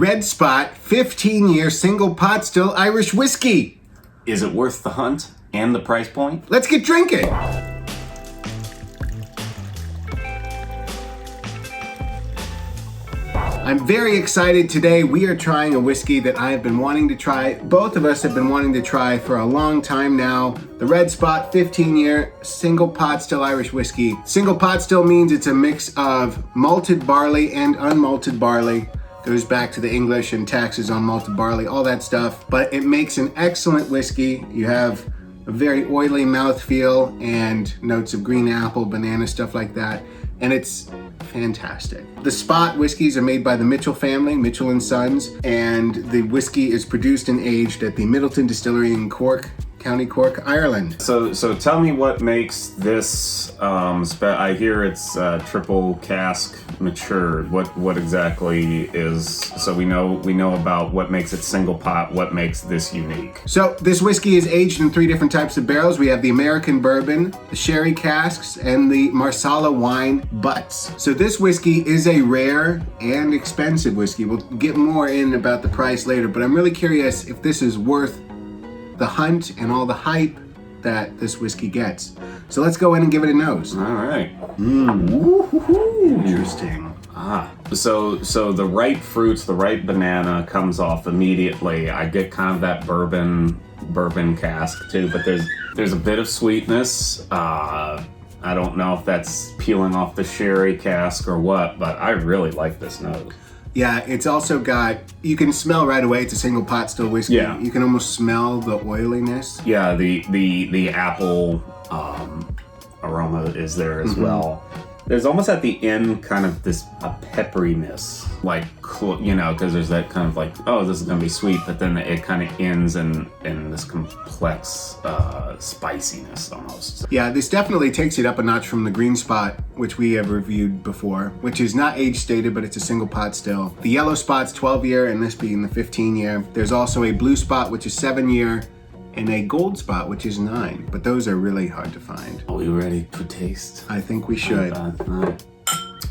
Red Spot 15-year single pot still Irish whiskey. Is it worth the hunt and the price point? Let's get drinking. I'm very excited today. We are trying a whiskey that I have been wanting to try. Both of us have been wanting to try for a long time now. The Red Spot 15-year single pot still Irish whiskey. Single pot still means it's a mix of malted barley and unmalted barley. Goes back to the English and taxes on malted barley, all that stuff. But it makes an excellent whiskey. You have a very oily mouthfeel and notes of green apple, banana, stuff like that. And it's fantastic. The Spot whiskeys are made by the Mitchell family, Mitchell and Sons, and the whiskey is produced and aged at the Middleton Distillery in Cork, County Cork, Ireland. So tell me what makes this, I hear it's triple cask matured. What exactly is, so we know about what makes it single pot, what makes this unique? So this whiskey is aged in 3 different types of barrels. We have the American bourbon, the sherry casks, and the Marsala wine butts. So this whiskey is a rare and expensive whiskey. We'll get more in about the price later, but I'm really curious if this is worth the hunt and all the hype that this whiskey gets. So let's go in and give it a nose. All right. Interesting. So the ripe fruits, the ripe banana comes off immediately. I get kind of that bourbon cask too, but there's a bit of sweetness. I don't know if that's peeling off the sherry cask or what, but I really like this nose. Yeah, it's also got, you can smell right away it's a single pot still whiskey. Yeah. You can almost smell the oiliness. Yeah, the apple aroma is there as well. There's almost at the end kind of this pepperiness, like, because there's that kind of like, oh, this is gonna be sweet, but then it kind of ends in this complex spiciness almost. Yeah, this definitely takes it up a notch from the Green Spot, which we have reviewed before, which is not age stated, but it's a single pot still. The Yellow Spot's 12-year, and this being the 15-year. There's also a Blue Spot, which is 7-year, and a Gold Spot, which is 9. But those are really hard to find. Are we ready to taste? I think we should.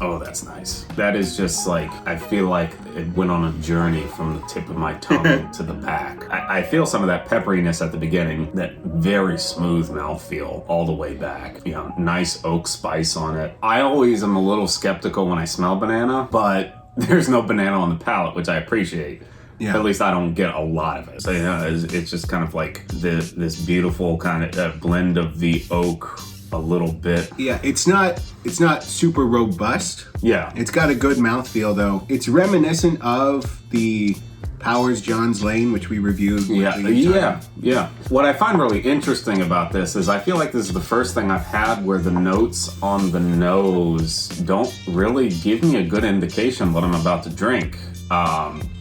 Oh, that's nice. That is just like, I feel like it went on a journey from the tip of my tongue to the back. I feel some of that pepperiness at the beginning, that very smooth mouthfeel all the way back. Nice oak spice on it. I always am a little skeptical when I smell banana, but there's no banana on the palate, which I appreciate. Yeah. At least I don't get a lot of it. So it's just kind of like this beautiful kind of blend of the oak a little bit. Yeah, it's not super robust. Yeah. It's got a good mouthfeel though. It's reminiscent of the Powers John's Lane, which we reviewed. Yeah. What I find really interesting about this is I feel like this is the first thing I've had where the notes on the nose don't really give me a good indication of what I'm about to drink.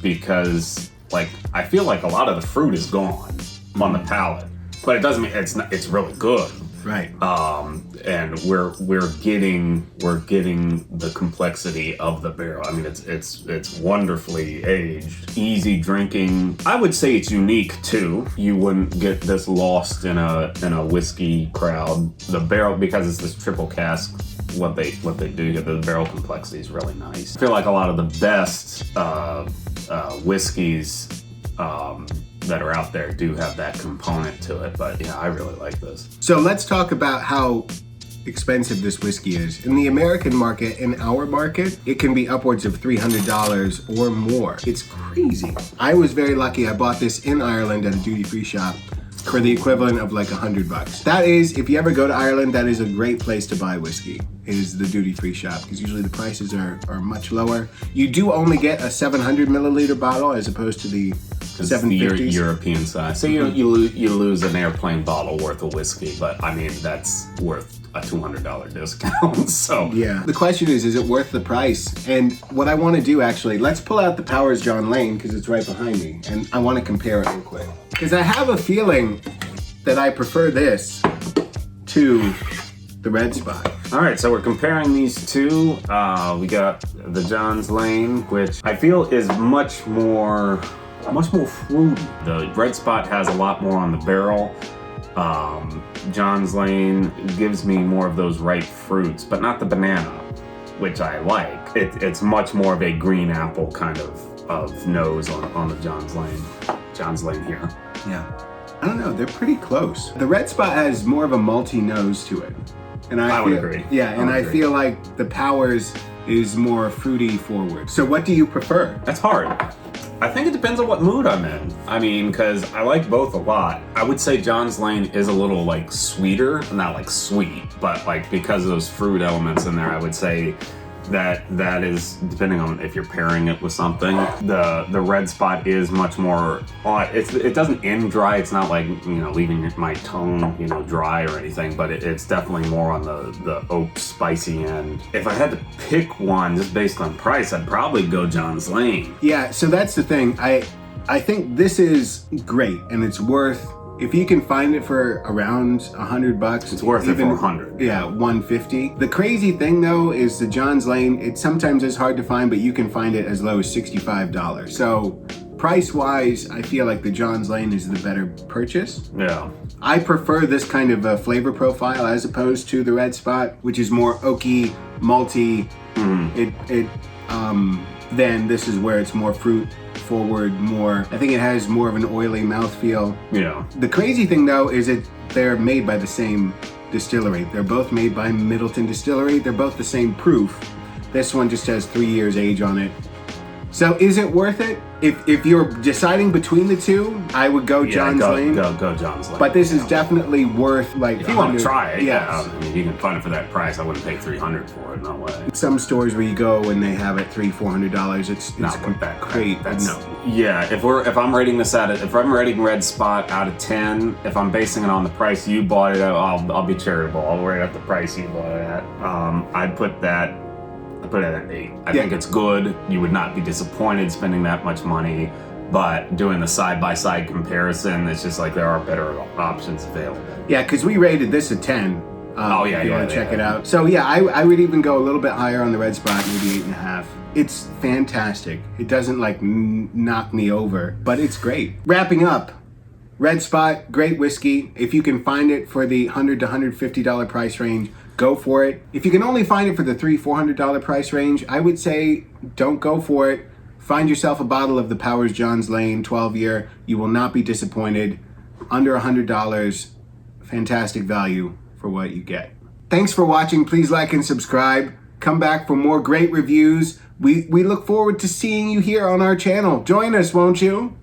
Because like I feel like a lot of the fruit is gone on the palate, but it doesn't mean it's really good. Right. And we're getting the complexity of the barrel. I mean, it's wonderfully aged, easy drinking. I would say it's unique too. You wouldn't get this lost in a whiskey crowd. The barrel, because it's this triple cask. What they do, the barrel complexity is really nice. I feel like a lot of the best whiskeys that are out there do have that component to it, but yeah, I really like this. So let's talk about how expensive this whiskey is. In the American market, in our market, it can be upwards of $300 or more. It's crazy. I was very lucky. I bought this in Ireland at a duty-free shop for the equivalent of like $100. That is, if you ever go to Ireland, that is a great place to buy whiskey, is the duty-free shop, because usually the prices are much lower. You do only get a 700 milliliter bottle as opposed to the 750s. European size. So you lose an airplane bottle worth of whiskey, but I mean, that's worth a $200 discount. So yeah, the question is it worth the price? And what I want to do, actually, let's pull out the Powers John Lane because it's right behind me, and I want to compare it real quick, because I have a feeling that I prefer this to the Red Spot. All right, so we're comparing these two. We got the John's Lane, which I feel is much more fruity. The Red Spot has a lot more on the barrel. John's Lane gives me more of those ripe fruits, but not the banana, which I like. It's much more of a green apple kind of of nose on the John's Lane here. Yeah. I don't know, they're pretty close. The Red Spot has more of a malty nose to it. And I would agree. Yeah, and I feel like the Powers is more fruity forward. So what do you prefer? That's hard. I think it depends on what mood I'm in. I mean, because I like both a lot. I would say John's Lane is a little like sweeter, not like sweet, but like because of those fruit elements in there, I would say that is, depending on if you're pairing it with something. The Red Spot is much more, it doesn't end dry. It's not like, leaving my tongue, dry or anything, but it's definitely more on the oak spicy end. If I had to pick one just based on price, I'd probably go John's Lane. Yeah, so that's the thing. I think this is great, and it's worth, if you can find it for around $100, it's worth it for 100. Yeah, 150. The crazy thing though is the John's Lane, it sometimes is hard to find, but you can find it as low as $65. So price-wise, I feel like the John's Lane is the better purchase. Yeah. I prefer this kind of a flavor profile as opposed to the Red Spot, which is more oaky, malty. Then this is where it's more fruit forward, I think it has more of an oily mouthfeel. Yeah. The crazy thing though is they're made by the same distillery. They're both made by Middleton Distillery. They're both the same proof. This one just has 3 years age on it. So is it worth it? If you're deciding between the two, I would go John's Lane. Go John's Lane. But this is definitely worth like. If you want to try it, yes. I mean, you can find it for that price. I wouldn't pay $300 for it. No way. Some stores where you go and they have it $300-$400, it's not with that great. No. Yeah, if I'm rating this if I'm rating Red Spot out of 10, if I'm basing it on the price you bought it at, I'll be charitable. I'll rate at the price you bought it at. I'd put it at an 8. I think it's good. You would not be disappointed spending that much money, but doing the side-by-side comparison, it's just like there are better options available. Yeah, because we rated this a 10. If you want to check it out. So yeah, I would even go a little bit higher on the Red Spot, maybe 8.5. It's fantastic. It doesn't like knock me over, but it's great. Wrapping up, Red Spot, great whiskey. If you can find it for the $100 to $150 price range, go for it. If you can only find it for the $300-$400 price range, I would say don't go for it. Find yourself a bottle of the Powers John's Lane 12-year. You will not be disappointed. Under $100, fantastic value for what you get. Thanks for watching. Please like and subscribe. Come back for more great reviews. We look forward to seeing you here on our channel. Join us, won't you?